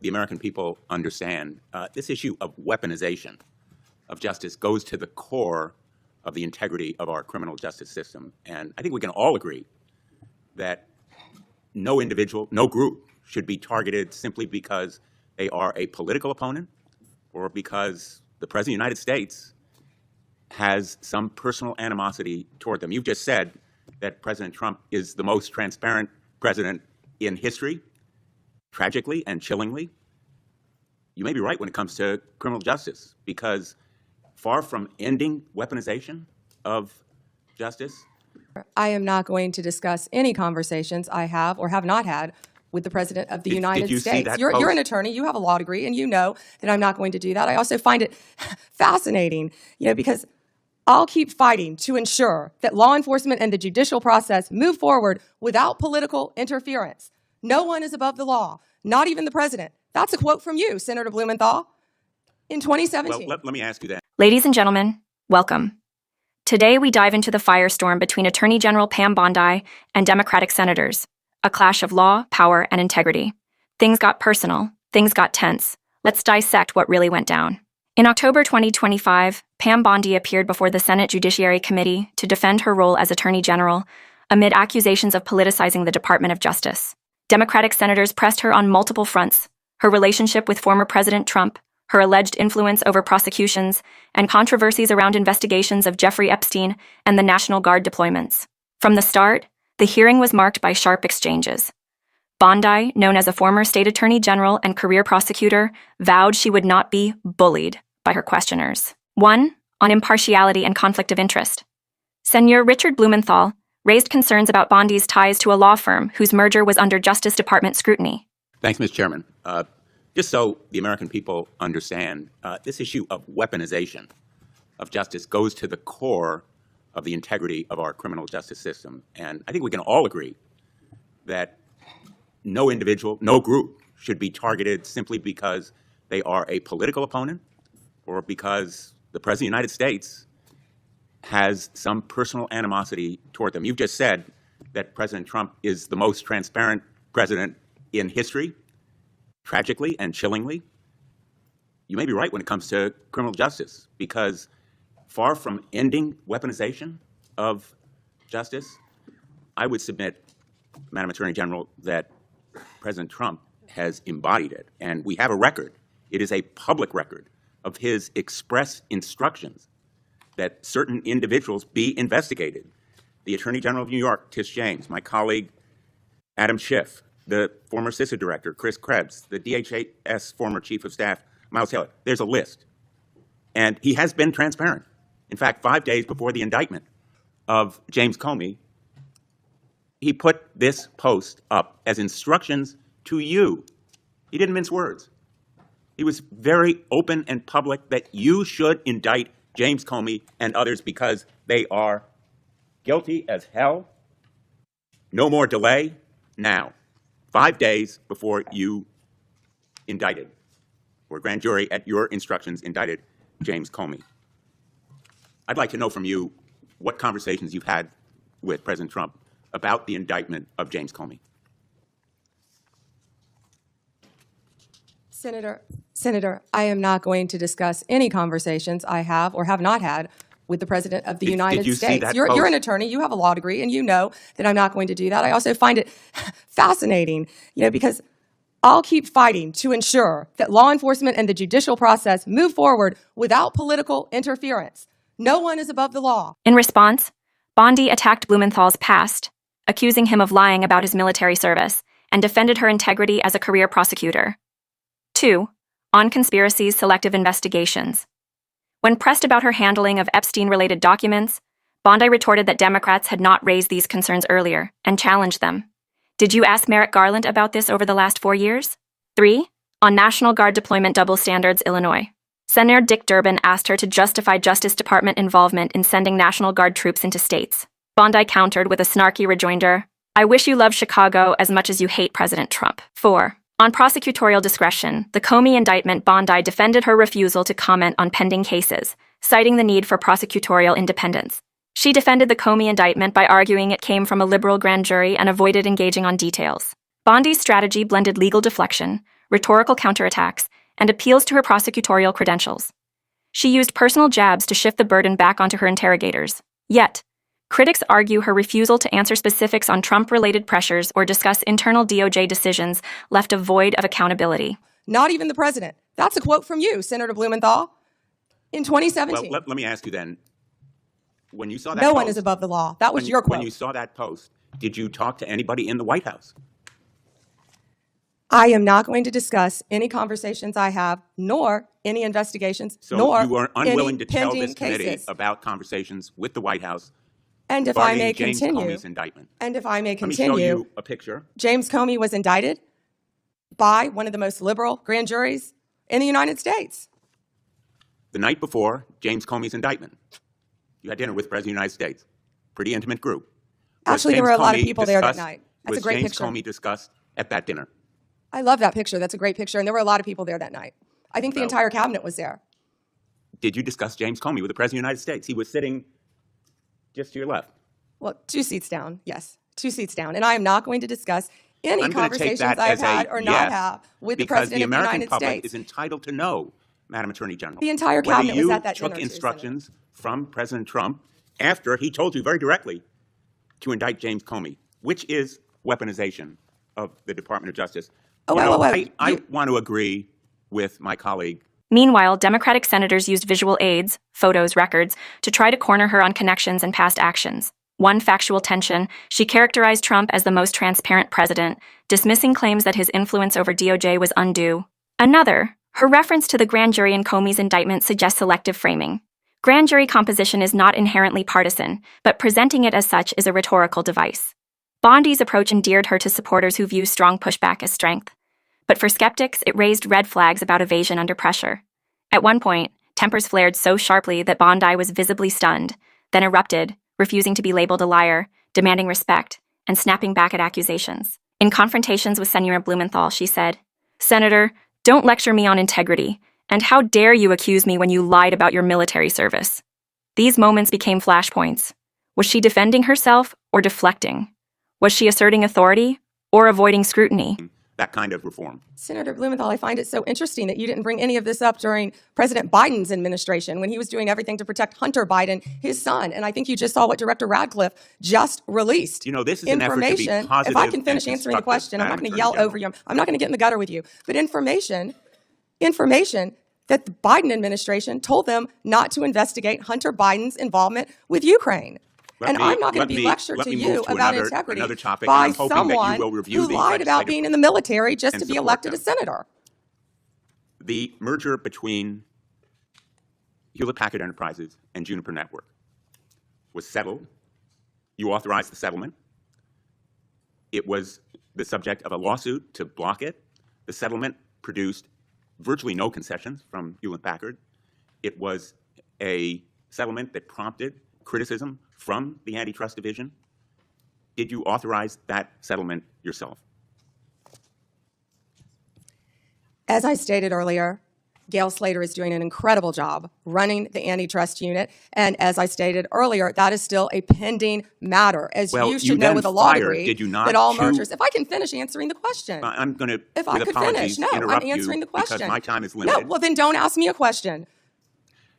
The American people understand this issue of weaponization of justice goes to the core of the integrity of our criminal justice system. And I think we can all agree that no individual, no group should be targeted simply because they are a political opponent or because the President of the United States has some personal animosity toward them. You've just said that President Trump is the most transparent president in history. Tragically and chillingly, you may be right when it comes to criminal justice, because far from ending weaponization of justice, I am not going to discuss any conversations I have or have not had with the President of the United States. You're an attorney, you have a law degree, and you know that I'm not going to do that. I also find it fascinating, because I'll keep fighting to ensure that law enforcement and the judicial process move forward without political interference. No one is above the law, not even the president. That's a quote from you, Senator Blumenthal, in 2017. Well, let me ask you that. Ladies and gentlemen, welcome. Today we dive into the firestorm between Attorney General Pam Bondi and Democratic senators, a clash of law, power, and integrity. Things got personal, things got tense. Let's dissect what really went down. In October 2025, Pam Bondi appeared before the Senate Judiciary Committee to defend her role as Attorney General amid accusations of politicizing the Department of Justice. Democratic senators pressed her on multiple fronts: her relationship with former President Trump, her alleged influence over prosecutions, and controversies around investigations of Jeffrey Epstein and the National Guard deployments. From the start, the hearing was marked by sharp exchanges. Bondi, known as a former state attorney general and career prosecutor, vowed she would not be bullied by her questioners. 1. On impartiality and conflict of interest. Senator Richard Blumenthal raised concerns about Bondi's ties to a law firm whose merger was under Justice Department scrutiny. Thanks, Mr. Chairman. Just so the American people understand, this issue of weaponization of justice goes to the core of the integrity of our criminal justice system. And I think we can all agree that no individual, no group should be targeted simply because they are a political opponent or because the President of the United States has some personal animosity toward them. You've just said that President Trump is the most transparent president in history. Tragically and chillingly, you may be right when it comes to criminal justice, because far from ending weaponization of justice, I would submit, Madam Attorney General, that President Trump has embodied it. And we have a record. It is a public record of his express instructions that certain individuals be investigated. The Attorney General of New York, Tish James, my colleague, Adam Schiff, the former CISA director, Chris Krebs, the DHS former chief of staff, Miles Taylor. There's a list. And he has been transparent. In fact, 5 days before the indictment of James Comey, he put this post up as instructions to you. He didn't mince words. He was very open and public that you should indict James Comey and others because they are guilty as hell. No more delay now. 5 days before you indicted, or grand jury at your instructions indicted James Comey. I'd like to know from you what conversations you've had with President Trump about the indictment of James Comey. Senator, I am not going to discuss any conversations I have or have not had with the President of the United States. You're an attorney, you have a law degree, and you know that I'm not going to do that. I also find it fascinating, because I'll keep fighting to ensure that law enforcement and the judicial process move forward without political interference. No one is above the law. In response, Bondi attacked Blumenthal's past, accusing him of lying about his military service, and defended her integrity as a career prosecutor. 2. On conspiracies, selective investigations. When pressed about her handling of Epstein-related documents, Bondi retorted that Democrats had not raised these concerns earlier and challenged them. Did you ask Merrick Garland about this over the last 4 years? 3. On National Guard deployment double standards, Illinois. Senator Dick Durbin asked her to justify Justice Department involvement in sending National Guard troops into states. Bondi countered with a snarky rejoinder, "I wish you loved Chicago as much as you hate President Trump." 4. On prosecutorial discretion, the Comey indictment, Bondi defended her refusal to comment on pending cases, citing the need for prosecutorial independence. She defended the Comey indictment by arguing it came from a liberal grand jury and avoided engaging on details. Bondi's strategy blended legal deflection, rhetorical counterattacks, and appeals to her prosecutorial credentials. She used personal jabs to shift the burden back onto her interrogators. Yet, critics argue her refusal to answer specifics on Trump-related pressures or discuss internal DOJ decisions left a void of accountability. Not even the president. That's a quote from you, Senator Blumenthal, in 2017. Well, let me ask you then, when you saw that No post, one is above the law. That was your quote. When you saw that post, did you talk to anybody in the White House? I am not going to discuss any conversations I have, nor any investigations, nor you are unwilling to tell pending this committee cases. about conversations with the White House And if I may James continue, Comey's indictment. and if I may Let me continue, show you a picture. James Comey was indicted by one of the most liberal grand juries in the United States. The night before James Comey's indictment, you had dinner with the President of the United States. Pretty intimate group. Actually, there were a lot of people there that night. That's a great James picture. Comey discussed at that dinner? I love that picture. That's a great picture. And there were a lot of people there that night. I think the entire cabinet was there. Did you discuss James Comey with the President of the United States? He was sitting just to your left. Well, 2 seats down. Yes, 2 seats down. And I am not going to discuss any I'm going to take conversations that I've as had a or yes, not have with the President of the American United public States. is entitled to know, Madam Attorney General. The entire cabinet whether was at that you dinner, took too, instructions from President Trump after he told you very directly to indict James Comey, which is weaponization of the Department of Justice. I want to agree with my colleague. Meanwhile, Democratic senators used visual aids, photos, records, to try to corner her on connections and past actions. One factual tension, she characterized Trump as the most transparent president, dismissing claims that his influence over DOJ was undue. Another, her reference to the grand jury in Comey's indictment suggests selective framing. Grand jury composition is not inherently partisan, but presenting it as such is a rhetorical device. Bondi's approach endeared her to supporters who view strong pushback as strength. But for skeptics, it raised red flags about evasion under pressure. At one point, tempers flared so sharply that Bondi was visibly stunned, then erupted, refusing to be labeled a liar, demanding respect, and snapping back at accusations. In confrontations with Senator Blumenthal, she said, "Senator, don't lecture me on integrity, and how dare you accuse me when you lied about your military service?" These moments became flashpoints. Was she defending herself or deflecting? Was she asserting authority or avoiding scrutiny? That kind of reform. Senator Blumenthal, I find it so interesting that you didn't bring any of this up during President Biden's administration when he was doing everything to protect Hunter Biden, his son. And I think you just saw what Director Radcliffe just released. You know, this is an effort to be positive. If I can finish answering the question, I'm not going to yell over you. I'm not going to get in the gutter with you. But information that the Biden administration told them not to investigate Hunter Biden's involvement with Ukraine. And I'm not going to be lectured to you about integrity by someone who lied about being in the military just to be elected a senator. The merger between Hewlett-Packard Enterprises and Juniper Network was settled. You authorized the settlement. It was the subject of a lawsuit to block it. The settlement produced virtually no concessions from Hewlett-Packard. It was a settlement that prompted criticism from the Antitrust Division. Did you authorize that settlement yourself? As I stated earlier, Gail Slater is doing an incredible job running the antitrust unit. And as I stated earlier, that is still a pending matter. As you should know with a law degree, that all mergers. If I can finish answering the question. I'm going to, if I could finish. No, I'm answering the question. Because my time is limited. No, well, then don't ask me a question.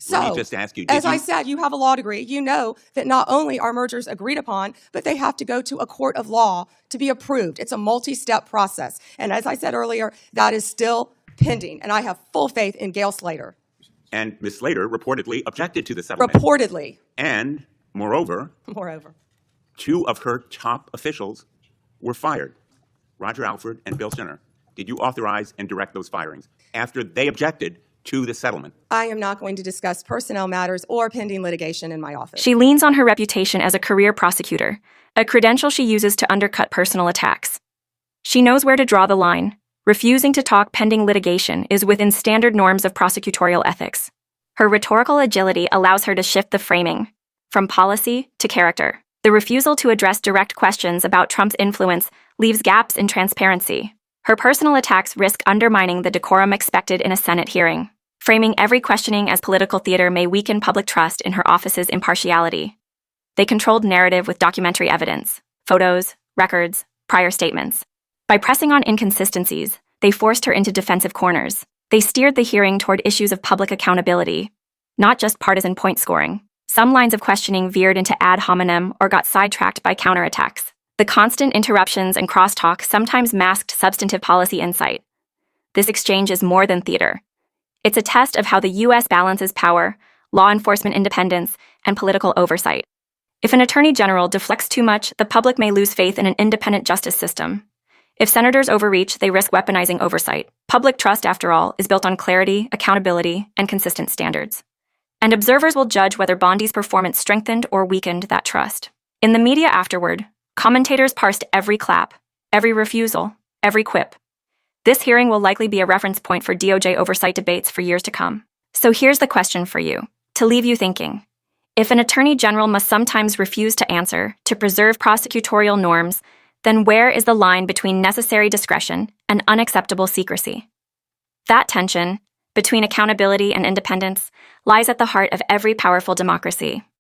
So, let me just ask you, as I said, you have a law degree. You know that not only are mergers agreed upon, but they have to go to a court of law to be approved. It's a multi-step process. And as I said earlier, that is still pending. And I have full faith in Gail Slater. And Ms. Slater reportedly objected to the settlement. Reportedly. And moreover, 2 of her top officials were fired, Roger Alford and Bill Sinner. Did you authorize and direct those firings after they objected to the settlement? I am not going to discuss personnel matters or pending litigation in my office. She leans on her reputation as a career prosecutor, a credential she uses to undercut personal attacks. She knows where to draw the line. Refusing to talk pending litigation is within standard norms of prosecutorial ethics. Her rhetorical agility allows her to shift the framing from policy to character. The refusal to address direct questions about Trump's influence leaves gaps in transparency. Her personal attacks risk undermining the decorum expected in a Senate hearing. Framing every questioning as political theater may weaken public trust in her office's impartiality. They controlled narrative with documentary evidence, photos, records, prior statements. By pressing on inconsistencies, They forced her into defensive corners. They steered the hearing toward issues of public accountability, not just partisan point scoring. Some lines of questioning veered into ad hominem or got sidetracked by counterattacks. The constant interruptions and crosstalk sometimes masked substantive policy insight. This exchange is more than theater. It's a test of how the U.S. balances power, law enforcement independence, and political oversight. If an attorney general deflects too much, the public may lose faith in an independent justice system. If senators overreach, they risk weaponizing oversight. Public trust, after all, is built on clarity, accountability, and consistent standards. And observers will judge whether Bondi's performance strengthened or weakened that trust. In the media afterward, commentators parsed every clap, every refusal, every quip. This hearing will likely be a reference point for DOJ oversight debates for years to come. So here's the question for you, to leave you thinking. If an attorney general must sometimes refuse to answer to preserve prosecutorial norms, then where is the line between necessary discretion and unacceptable secrecy? That tension, between accountability and independence, lies at the heart of every powerful democracy.